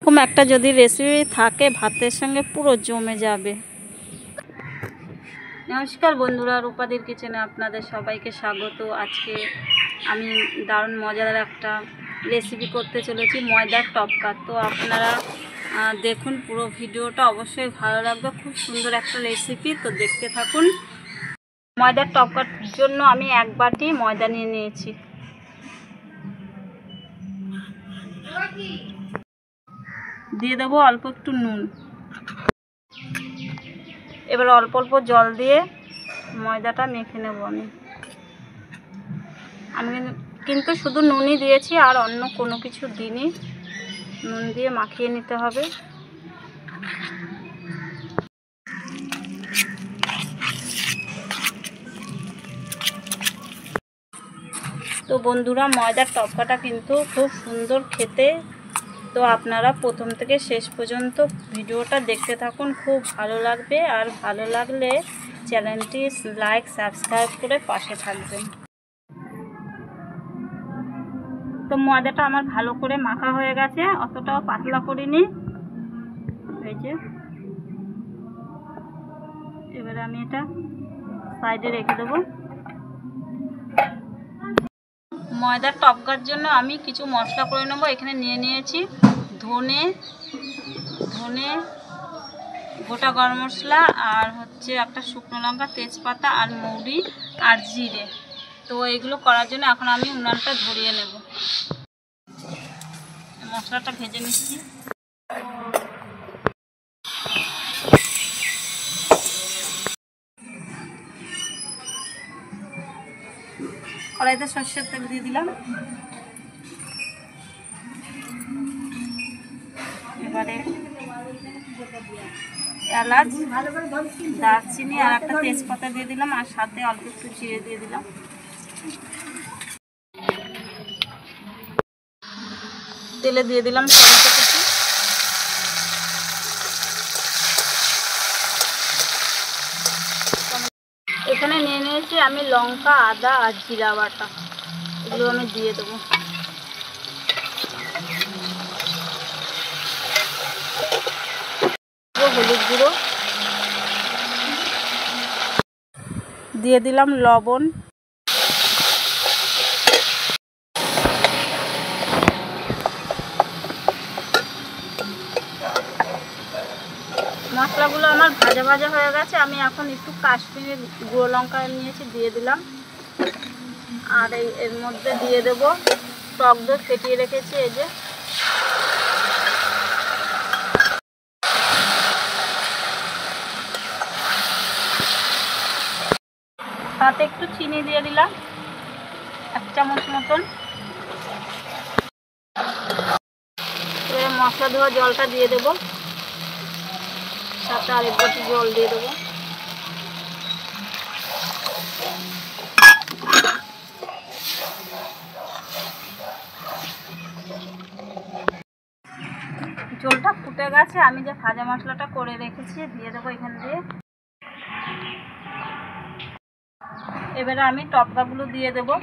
এরকম একটা যদি রেসিপি থাকে ভাতের সঙ্গে পুরো জমে যাবে। নমস্কার বন্ধুরা, রূপাদির কিচেনে আপনাদের সবাইকে স্বাগত। আজকে আমি দারুণ মজাদার একটা রেসিপি করতে চলেছি, ময়দার টপকা। তো আপনারা দেখুন পুরো ভিডিওটা, অবশ্যই ভালো লাগবে। খুব সুন্দর একটা রেসিপি, তো দেখতে থাকুন। ময়দার টপকার জন্য আমি 1 বাটি ময়দা নিয়ে নিয়েছি। দিয়ে দেবো অল্প একটু নুন। এবার অল্প অল্প জল দিয়ে ময়দাটা মেখে নেব। আমি কিন্তু শুধু নুনই দিয়েছি, আর অন্য কোনো কিছু দিইনি। নুন দিয়ে মাখিয়ে নিতে হবে। তো বন্ধুরা, ময়দার টপকাটা কিন্তু খুব সুন্দর খেতে। তো আপনারা প্রথম থেকে শেষ পর্যন্ত ভিডিওটা দেখতে থাকুন, খুব ভালো লাগবে। আর ভালো লাগলে চ্যানেলটি লাইক সাবস্ক্রাইব করে পাশে থাকবেন। তো ময়দাটা আমার ভালো করে মাখা হয়ে গেছে, অতটাও পাতলা করিনি। এই যে, এবারে আমি এটা সাইডে রেখে দেবো। ময়দার টপকার জন্য আমি কিছু মশলা করে নেবো। এখানে নিয়ে নিয়েছি ধনে, গোটা গরম মশলা, আর হচ্ছে একটা শুকনো লঙ্কা, তেজপাতা, আর মৌরি, আর জিরে। তো এগুলো করার জন্য এখন আমি উনানটা ধরিয়ে নেব। মশলাটা ভেজে নিচ্ছি। কড়াইতে সর্ষের তেল দিয়ে দিলাম। এবারে এলাচ, দারচিনি আর একটা তেজপাতা দিয়ে দিলাম, আর সাথে অল্প একটু জিরে দিয়ে দিলাম। তেলে দিয়ে দিলাম টমেটো কুচি। এখানে নিয়ে নিয়েছি আমি লঙ্কা, আদা আর জিরা বাটা। এগুলো আমি দিয়ে দেবো। হলুদ গুঁড়ো দিয়ে দিলাম, লবণ, মশলাগুলো আমার ভাজা ভাজা হয়ে গেছে। আমি এখন একটু কাশ্মীরি গুঁড়ো লঙ্কা নিয়েছি, দিয়ে দিলাম। আর এর মধ্যে দিয়ে দেব টক দই ফেটিয়ে রেখেছি। এই যে, সাথে একটু চিনি দিয়ে দিলাম, 1 চামচ মতন। এবার মশলা ধোয়া জলটা দিয়ে দেবো, সাথে আরেক বাটি জল দিয়ে দেবো। জলটা ফুটে গেছে, আমি যে ভাজা মশলাটা করে রেখেছি দিয়ে দেবো এখান দিয়ে। এবারে আমি টপকাগুলো দিয়ে দেবো।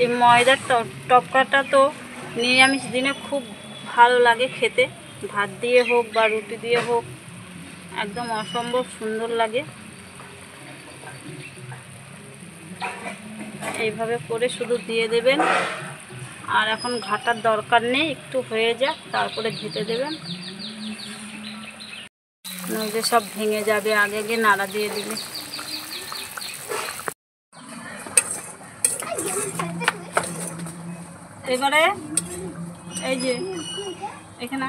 এই ময়দার টপকাটা তো নিরামিষ দিনে খুব ভালো লাগে খেতে, ভাত দিয়ে হোক বা রুটি দিয়ে হোক, একদম অসম্ভব সুন্দর লাগে। এইভাবে করে শুধু দিয়ে দেবেন, আর এখন ঘাটার দরকার নেই, একটু হয়ে যাক তারপরে ঘেঁটে দেবেন, নইলে সব ভেঙে যাবে আগে আগে নাড়া দিয়ে দিলে। এবারে এই যে এখানে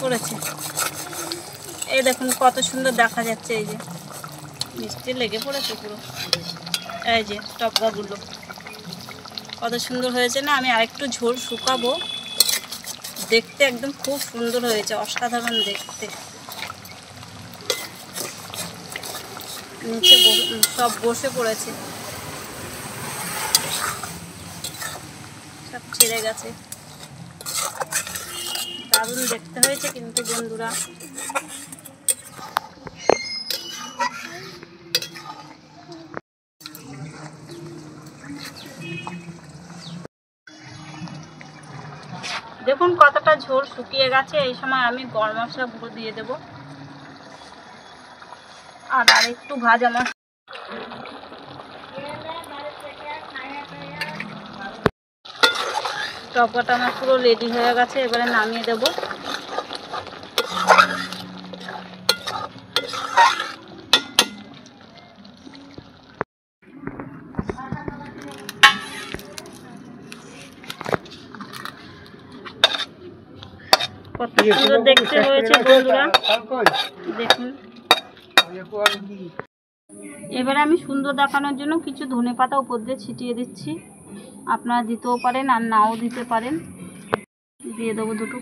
পড়েছে, এই দেখুন কত সুন্দর দেখা যাচ্ছে। এই যে মিষ্টি লেগে পড়েছে পুরো। এই যে টপকাগুলো কত সুন্দর হয়েছে না। আমি আরেকটু ঝোল শুকাবো, দেখতে একদম খুব সুন্দর হয়েছে, অসাধারণ দেখতে। নিচে সব বসে পড়েছে, সব ছেড়ে গেছে। দারুণ দেখতে হয়েছে কিন্তু বন্ধুরা। দেখুন কতটা ঝোল শুকিয়ে গেছে। এই সময় আমি গরম মশলা গুঁড়ো দিয়ে দেব আর একটু ভাজা মশলা। টকটা আমার পুরো রেডি হয়ে গেছে, এবারে নামিয়ে দেব। কত সুন্দর দেখতে হয়েছে বন্ধুরা, দেখুন। এবারে আমি সুন্দর দেখানোর জন্য কিছু ধনেপাতা উপর দিয়ে ছিটিয়ে দিচ্ছি। আপনারা দিতেও পারেন আর নাও দিতে পারেন। দিয়ে দেবো দুটো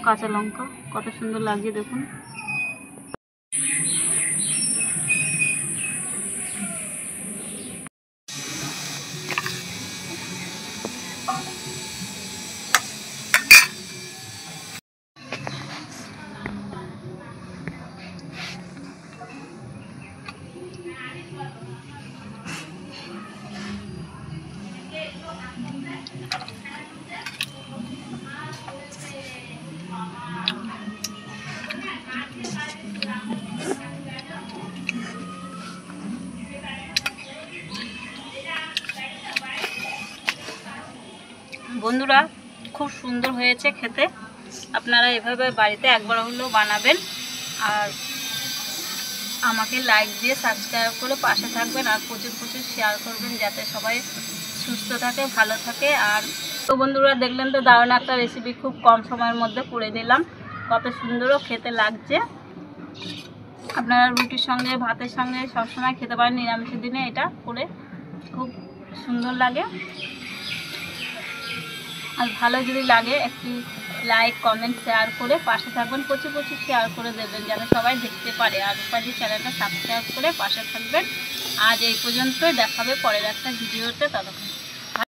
কাঁচা লঙ্কা, কত সুন্দর লাগছে দেখুন। বন্ধুরা খুব সুন্দর হয়েছে খেতে। আপনারা এভাবে বাড়িতে একবার হলেও বানাবেন আর আমাকে লাইক দিয়ে সাবস্ক্রাইব করে পাশে থাকবেন আর প্রচুর প্রচুর শেয়ার করবেন যাতে সবাই সুস্থ থাকে, ভালো থাকে। আর তো বন্ধুরা দেখলেন তো দারুণ একটা রেসিপি খুব কম সময়ের মধ্যে করে দিলাম। কত সুন্দরও খেতে লাগছে। আপনারা রুটির সঙ্গে, ভাতের সঙ্গে সবসময় খেতে পারেন। নিরামিষের দিনে এটা করে খুব সুন্দর লাগে। আর ভালো যদি লাগে একটি লাইক, কমেন্ট, শেয়ার করে পাশে থাকবেন। প্রচুর প্রচুর শেয়ার করে দেবেন যাতে সবাই দেখতে পারে। আর রূপাজি চ্যানেলটা সাবস্ক্রাইব করে পাশে থাকবেন। আজ এই পর্যন্তই, দেখাবে পরের একটা ভিডিওতে। ততক্ষণ